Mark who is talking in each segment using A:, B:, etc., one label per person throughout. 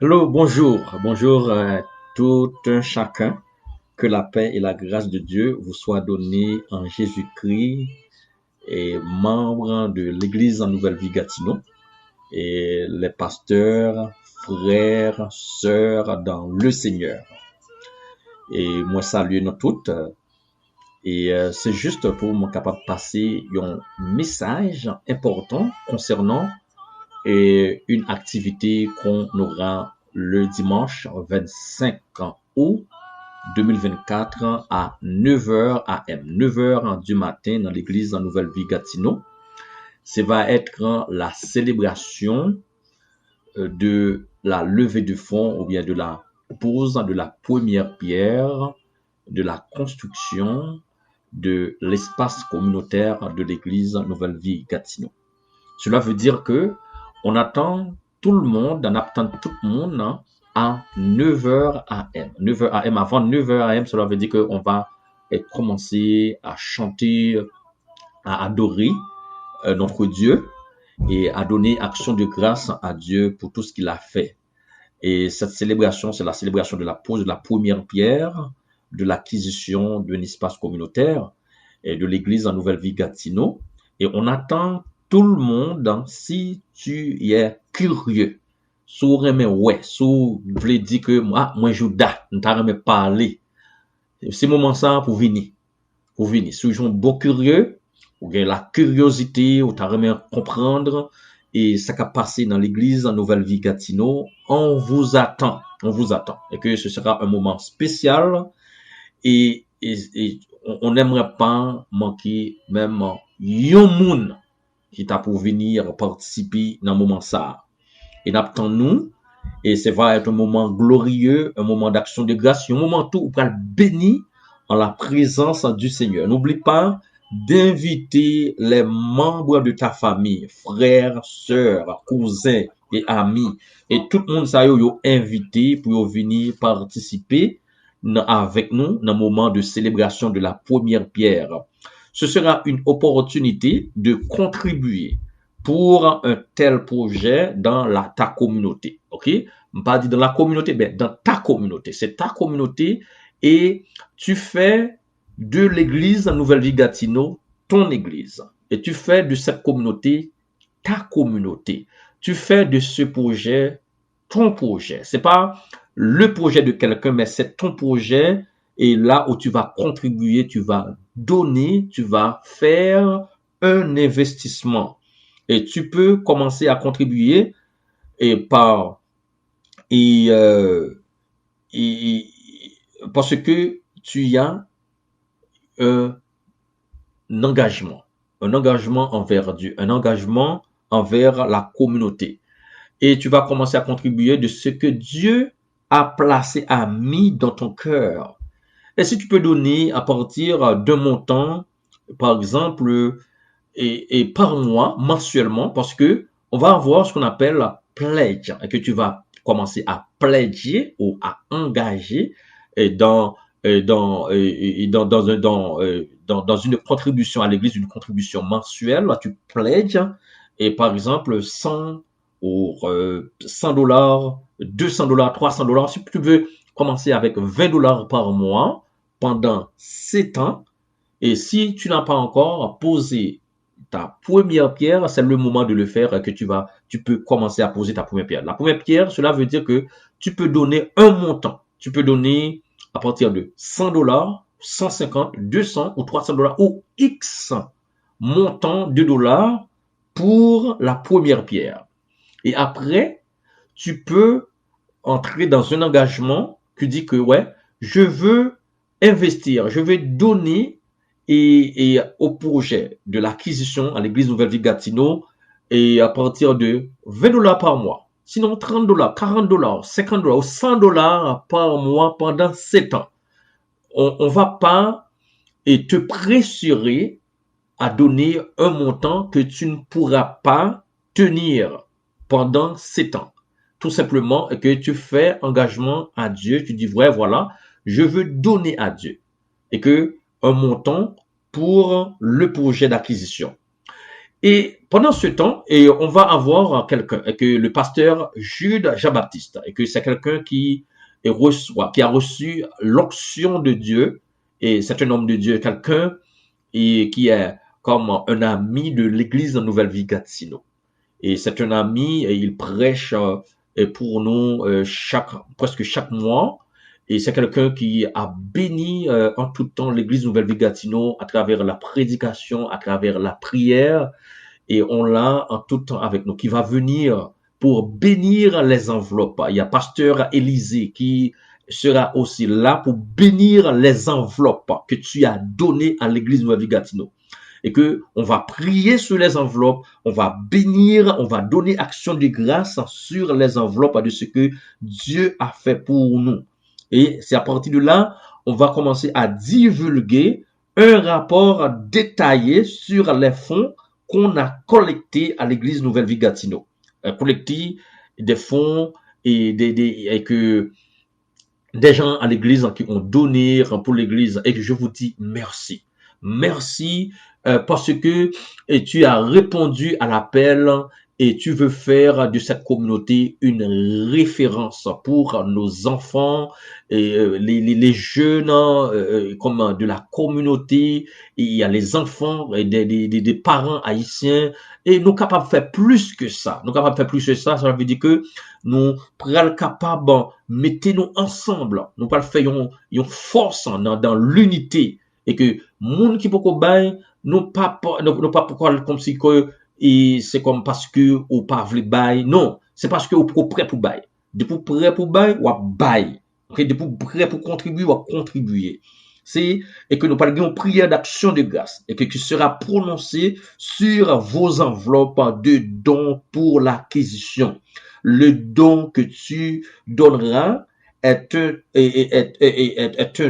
A: Hello, bonjour tout un chacun. Que la paix et la grâce de Dieu vous soient données en Jésus-Christ et membres de l'Église en Nouvelle-Vie Gatineau et les pasteurs, frères, sœurs dans le Seigneur. Et moi salue nous toutes et c'est juste pour me capable de passer un message important concernant une activité qu'on aura le dimanche 25 août 2024 à 9h AM, 9h du matin dans l'église en Nouvelle-Vie Gatineau. Ça va être la célébration de la levée de fonds ou bien de la pose de la première pierre de la construction de l'espace communautaire de l'église Nouvelle-Vie Gatineau. Cela veut dire que on attend tout le monde, on attend tout le monde à 9h AM. 9h AM, avant 9h AM, cela veut dire qu'on va commencer à chanter, à adorer notre Dieu et à donner action de grâce à Dieu pour tout ce qu'il a fait. Et cette célébration, c'est la célébration de la pose de la première pierre, de l'acquisition d'un espace communautaire et de l'église en Nouvelle-Vie Gatineau. Et on attend tout le monde, si tu es curieux, si vous voulez dire que moi, je ne t'arrête parler. C'est le moment ça pour venir. Si vous êtes bon curieux, ou bien la curiosité, ou t'arrête comprendre, et ça va passer dans l'église en Nouvelle-Vie Gatineau, on vous attend. Et que ce sera un moment spécial, et on n'aimerait pas manquer même yon moun qui t'a pour venir participer dans le moment ça. Et n'attend nous, et ça va être un moment glorieux, un moment d'action de grâce, un moment tout où on va béni en la présence du Seigneur. N'oublie pas d'inviter les membres de ta famille, frères, sœurs, cousins et amis. Et tout le monde ça yo invité pour venir participer avec nous dans le moment de célébration de la première pierre. Ce sera une opportunité de contribuer pour un tel projet dans ta communauté. OK? Pas dit dans la communauté, mais dans ta communauté. C'est ta communauté et tu fais de l'église Nouvelle-Vie Gatineau ton église. Et tu fais de cette communauté ta communauté. Tu fais de ce projet ton projet. C'est pas le projet de quelqu'un, mais c'est ton projet. Et là où tu vas contribuer, tu vas donner, tu vas faire un investissement. Et tu peux commencer à contribuer et par et, et parce que tu as un engagement envers Dieu, un engagement envers la communauté. Et tu vas commencer à contribuer de ce que Dieu a placé, a mis dans ton cœur. Et si tu peux donner à partir d'un montant, par exemple, et par mois, mensuellement, parce que on va avoir ce qu'on appelle la pledge, et que tu vas commencer à pledger ou à engager dans dans une contribution à l'église, une contribution mensuelle. Là, tu pledges et par exemple 100 ou $100, $200, $300. Si tu veux commencer avec $20 par mois pendant 7 ans, et si tu n'as pas encore posé ta première pierre, c'est le moment de le faire que tu peux commencer à poser ta première pierre. La première pierre, cela veut dire que tu peux donner un montant. Tu peux donner à partir de $100, 150, 200 ou $300 ou X montant de dollars pour la première pierre. Et après, tu peux entrer dans un engagement qui dit que ouais, je veux investir, je vais donner et au projet de l'acquisition à l'église Nouvelle-Vie Gatineau et à partir de $20 par mois. Sinon $30, $40, $50 ou $100 par mois pendant 7 ans. On va pas et te pressurer à donner un montant que tu ne pourras pas tenir pendant 7 ans. Tout simplement que tu fais engagement à Dieu, tu dis ouais, voilà, je veux donner à Dieu. Et que un montant pour le projet d'acquisition. Et pendant ce temps, et on va avoir quelqu'un, et que le pasteur Jude Jean-Baptiste, et que c'est quelqu'un qui qui a reçu l'onction de Dieu, et c'est un homme de Dieu, quelqu'un et qui est comme un ami de l'église de Nouvelle-Vie Gatineau. Et c'est un ami, et il prêche pour nous presque chaque mois. Et c'est quelqu'un qui a béni en tout temps l'église Nouvelle-Vie Gatineau à travers la prédication, à travers la prière. Et on l'a en tout temps avec nous, qui va venir pour bénir les enveloppes. Il y a pasteur Élisée qui sera aussi là pour bénir les enveloppes que tu as données à l'église Nouvelle-Vie Gatineau. Et que on va prier sur les enveloppes, on va bénir, on va donner action de grâce sur les enveloppes de ce que Dieu a fait pour nous. Et c'est à partir de là, on va commencer à divulguer un rapport détaillé sur les fonds qu'on a collectés à l'église Nouvelle-Vie Gatineau. Collecté des fonds et que des gens à l'église qui ont donné pour l'église et que je vous dis merci. Merci parce que tu as répondu à l'appel et tu veux faire de cette communauté une référence pour nos enfants et les jeunes comme de la communauté. Et il y a les enfants et des parents haïtiens et nous sommes capables de faire plus que ça. Nous sommes capables de faire plus que ça. Ça veut dire que nous sommes capables de mettre nous ensemble. Nous pas faire une force dans l'unité et que monde qui peut bail nous pas pourquoi comme si que et c'est comme parce que ou pas vle bail. Non, c'est parce que ou prêt pour bail. Depuis prêt pour bail ou bail. OK, depuis prêt pour contribuer ou contribuer. C'est et que nous parlons une prière d'action de grâce et que qui sera prononcée sur vos enveloppes de dons pour l'acquisition. Le don que tu donneras est un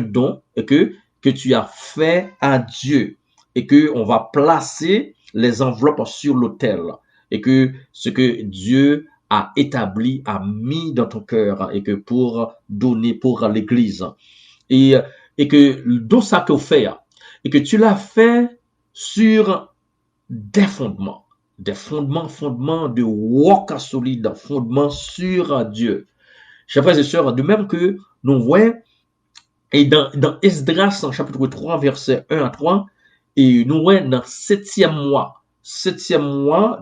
A: don et que tu as fait à Dieu et que on va placer les enveloppes sur l'autel et que ce que Dieu a établi, a mis dans ton cœur et que pour donner pour l'église et que dans ça que fait et que tu l'as fait sur des fondements de roc solide, fondements sur Dieu. Chers frères et sœurs, de même que nous voyons, et dans Esdras, chapitre 3, verset 1 à 3, et nous voyons dans septième mois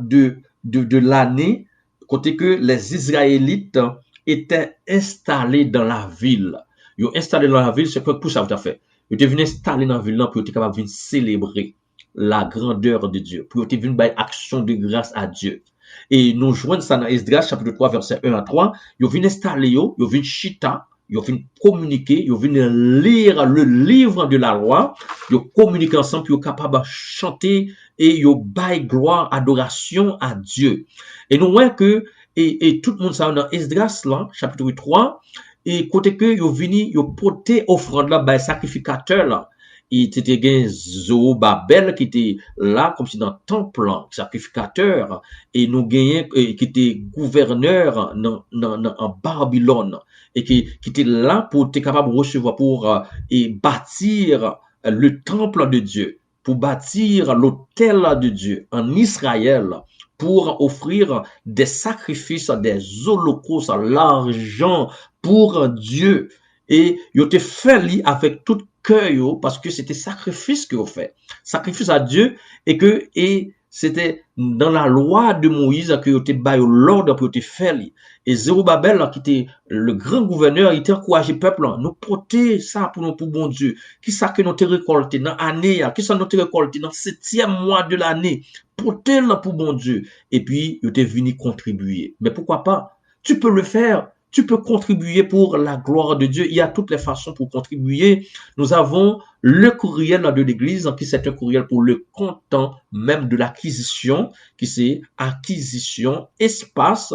A: de l'année, côté que les Israélites étaient installés dans la ville. Ils ont installé dans la ville, c'est quoi pour ça vous a fait? Ils étaient venus installer dans la ville pour être capable de célébrer la grandeur de Dieu, pour être venus faire action de grâce à Dieu. Et nous joignons ça dans Esdras, chapitre 3, verset 1 à 3. Ils viennent installer, ils viennent chita, ils viennent communiquer, ils viennent lire le livre de la loi, ils communiquent ensemble, ils sont capables de chanter et ils baillent gloire, adoration à Dieu. Et nous voyons que, et tout le monde ça dans Esdras, là, chapitre 3, et côté que ils viennent, ils portent offrande là, by sacrificateur là. Et c'était gen Zorobabel qui était là comme si dans le temple sacrificateur et nous gagné qui était gouverneur en Babylone et qui était là pour être capable de recevoir pour et bâtir le temple de Dieu, pour bâtir l'autel de Dieu en Israël, pour offrir des sacrifices, des holocaustes, l'argent pour Dieu. Et il était fait avec tout cœur parce que c'était sacrifice que vous fait, sacrifice à Dieu et c'était dans la loi de Moïse que vous était baillé l'ordre pour te faire. Et Zorobabel qui était le grand gouverneur, il était encouragé peuple nous porter ça pour nous pour bon Dieu. Qui ça que nous te récolté dans année, qui ça nous te récolté dans septième mois de l'année, porter là pour bon Dieu. Et puis il était venu contribuer. Mais pourquoi pas? Tu peux le faire. Tu peux contribuer pour la gloire de Dieu. Il y a toutes les façons pour contribuer. Nous avons le courriel de l'église, qui c'est un courriel pour le comptant même de l'acquisition, qui c'est acquisition espace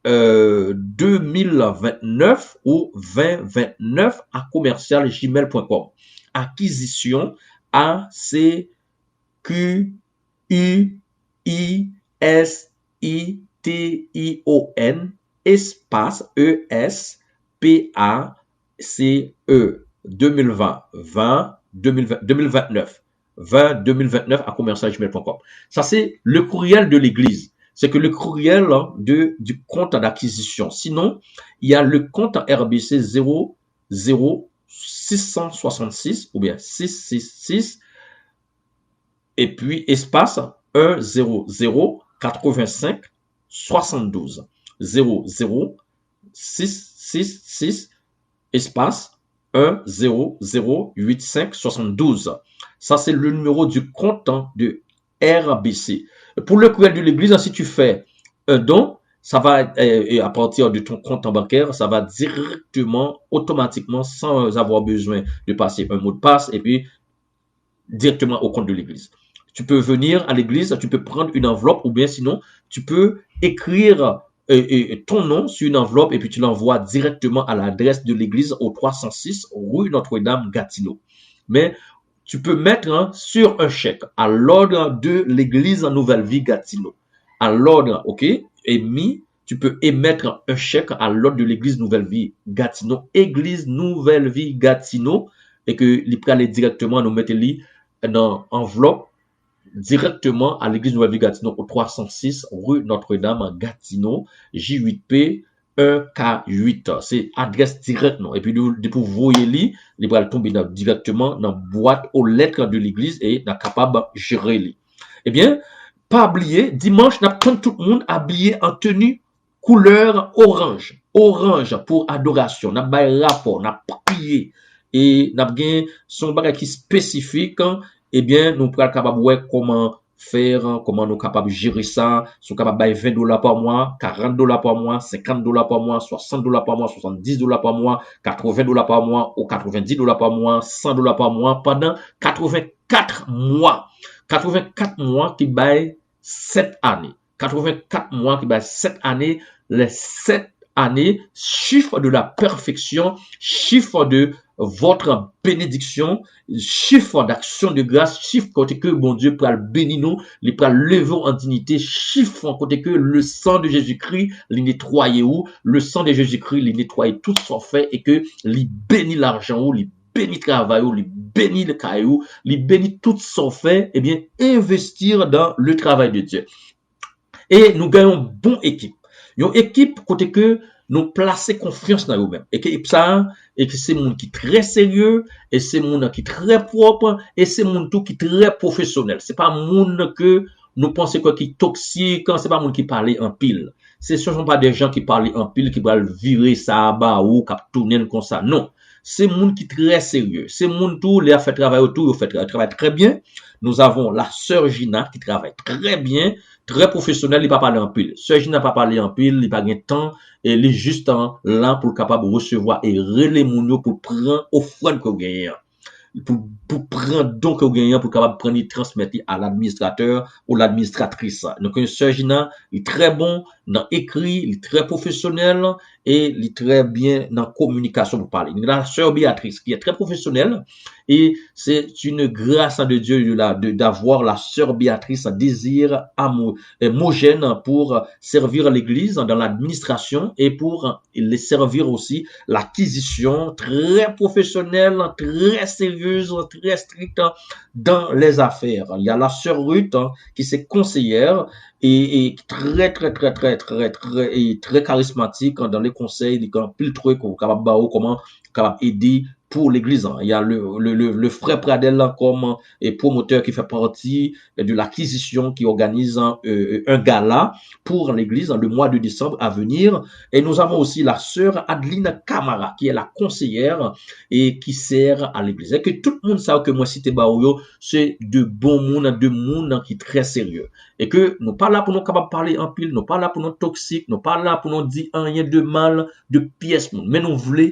A: 2029 ou 2029 à commercial-gmail.com. Acquisition ACQUISITION espace ESPACE 2020 2029 2029 à commercial@gmail.com. Ça, c'est le courriel de l'église. C'est que le courriel du compte d'acquisition. Sinon, il y a le compte RBC 00666 ou bien 666 et puis espace 10085 72 00666 espace 10085 72. Ça, c'est le numéro du compte de RBC. Pour le courriel de l'église, si tu fais un don, ça va, à partir de ton compte bancaire, ça va directement, automatiquement, sans avoir besoin de passer un mot de passe et puis directement au compte de l'église. Tu peux venir à l'église, tu peux prendre une enveloppe ou bien sinon, tu peux écrire ton nom sur une enveloppe et puis tu l'envoies directement à l'adresse de l'église au 306 rue Notre-Dame Gatineau. Mais tu peux mettre sur un chèque à l'ordre de l'église Nouvelle Vie Gatineau. À l'ordre, ok, émis, tu peux émettre un chèque à l'ordre de l'église Nouvelle Vie Gatineau, église Nouvelle Vie Gatineau, et que il peut aller directement nous mettre dans enveloppe directement à l'église Nouvelle Vie Gatineau au 306 rue Notre-Dame Gatineau, J8P 1K8. C'est adresse directe, non. Et puis, pour voyer il va tomber directement dans la boîte aux lettres de l'église et est capable de gérer li. Eh bien, pas oublier, dimanche, nous avons tout le monde habillé en tenue couleur orange. Orange pour adoration. Nous avons rapport, nous avons prié. Et nous avons son bagage qui spécifique, eh bien, nous sommes capables de voir comment faire, comment nous sommes capables de gérer ça. Nous sommes capables de $20 par mois, $40 par mois, $50 par mois, $60 par mois, $70 par mois, $80 par mois ou $90 par mois, $100 par mois pendant 84 mois. 84 mois qui baillent 7 années. 84 mois qui baillent 7 années. Les 7 années, chiffre de la perfection, chiffre de votre bénédiction, chiffre d'action de grâce, chiffre côté que bon Dieu peut bénir nous, il peut lever en dignité, chiffre côté que le sang de Jésus-Christ les nettoie où, le sang de Jésus-Christ les nettoie tout son fait et que il bénit l'argent où, il bénit le travail où, il bénit le caillou, il bénit tout son fait, et bien investir dans le travail de Dieu. Et nous gagnons bonne équipe. Une équipe côté que nous placer confiance dans nous-mêmes. Et que ça, et que c'est monde qui très sérieux, et c'est monde qui très propre, et c'est monde tout qui très professionnel. C'est pas monde que nous pensons quoi qui toxique, c'est pas monde qui parle en pile. Ce sont pas des gens qui parlent en pile, qui veulent virer ça bas ou qui tourner comme ça. Non. C'est monde qui très sérieux. C'est monde tout, les a fait travail autour, il fait travail très bien. Nous avons la sœur Gina qui travaille très bien, très professionnel, il pas parler en pile. Sœur Gina pas parler en pile, il pas gain temps et il est juste là pour capable recevoir et relayer moun pour prendre offrande que gagne. Pour prendre donc au gagnant pour capable prendre et transmettre à l'administrateur ou l'administratrice. Donc sœur Gina, il est très bon dans écrit, il est très professionnel et il est très bien dans communication pour parler. La sœur Béatrice qui est très professionnelle et c'est une grâce de Dieu d'avoir la sœur Béatrice un désir homogène pour servir l'église dans l'administration et pour les servir aussi l'acquisition très professionnelle, très sérieuse, très stricte dans les affaires. Il y a la sœur Ruth qui est conseillère et très charismatique dans les conseils, il y a plus de trucs comment capable aider pour l'église. Il y a le frère Pradel comme promoteur qui fait partie de l'acquisition qui organise un gala pour l'église le mois de décembre à venir. Et nous avons aussi la sœur Adeline Camara qui est la conseillère et qui sert à l'église. Et que tout le monde sait que moi cité Baoyo, c'est de bons monde qui est très sérieux. Et que nous pas là pour nous capables parler en pile, nous pas là pour nous toxiques, nous pas là pour nous dire rien de mal, de pièces, mais nous voulons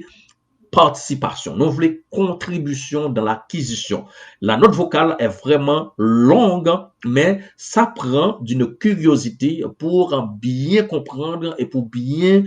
A: participation, nous voulons contribution dans l'acquisition. La note vocale est vraiment longue, mais ça prend d'une curiosité pour bien comprendre et pour bien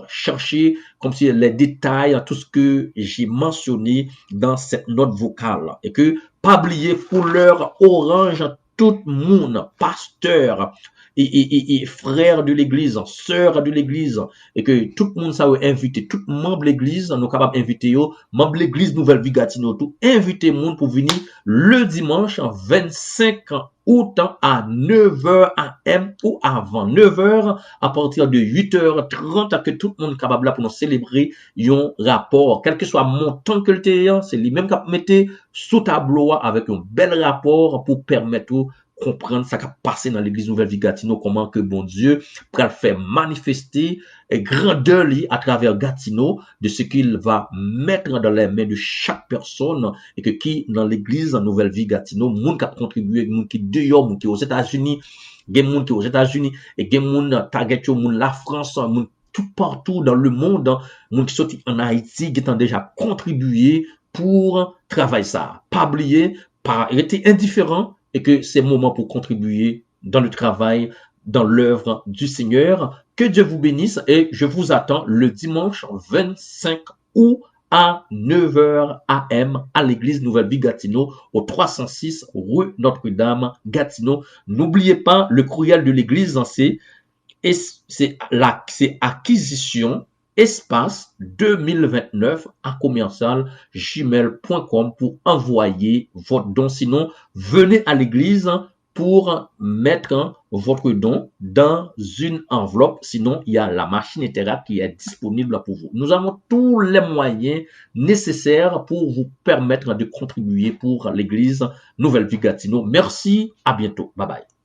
A: chercher comme si les détails, tout ce que j'ai mentionné dans cette note vocale. Et que pas oublier couleur orange tout le monde, pasteur et frères de l'église, sœurs de l'église, et que tout le monde ça va inviter, tout membre de l'église, nous capable d'inviter yo, membre de l'église Nouvelle Vie Gatineau, tout, inviter monde pour venir le dimanche 25 août à 9h AM ou avant 9h à partir de 8h30 que tout le monde est capable là pour nous célébrer un rapport, quel que soit montant que le terrain, c'est lui même qui mettre sous tableau avec un bel rapport pour permettre comprendre ça qui a passé dans l'église Nouvelle Vie Gatineau, comment que bon Dieu va faire manifester grandeur à travers Gatineau de ce qu'il va mettre dans les mains de chaque personne et que qui dans l'église Nouvelle Vie Gatineau, monde qui a contribué, monde qui dehors, monde qui aux États-Unis, des monde qui aux États-Unis et des monde target monde la France, monde tout partout dans le monde, monde qui sorti en Haïti qui ont déjà contribué pour travailler ça. Pas oublier, pas rester indifférent et que c'est le moment pour contribuer dans le travail, dans l'œuvre du Seigneur. Que Dieu vous bénisse et je vous attends le dimanche 25 août à 9h AM à l'église Nouvelle Vie Gatineau au 306 rue Notre-Dame Gatineau. N'oubliez pas le courriel de l'église, c'est acquisition espace 2029 à commercial gmail.com pour envoyer votre don. Sinon, venez à l'église pour mettre votre don dans une enveloppe. Sinon, il y a la machine etc. qui est disponible pour vous. Nous avons tous les moyens nécessaires pour vous permettre de contribuer pour l'église Nouvelle Vie Gatineau. Merci, à bientôt. Bye bye.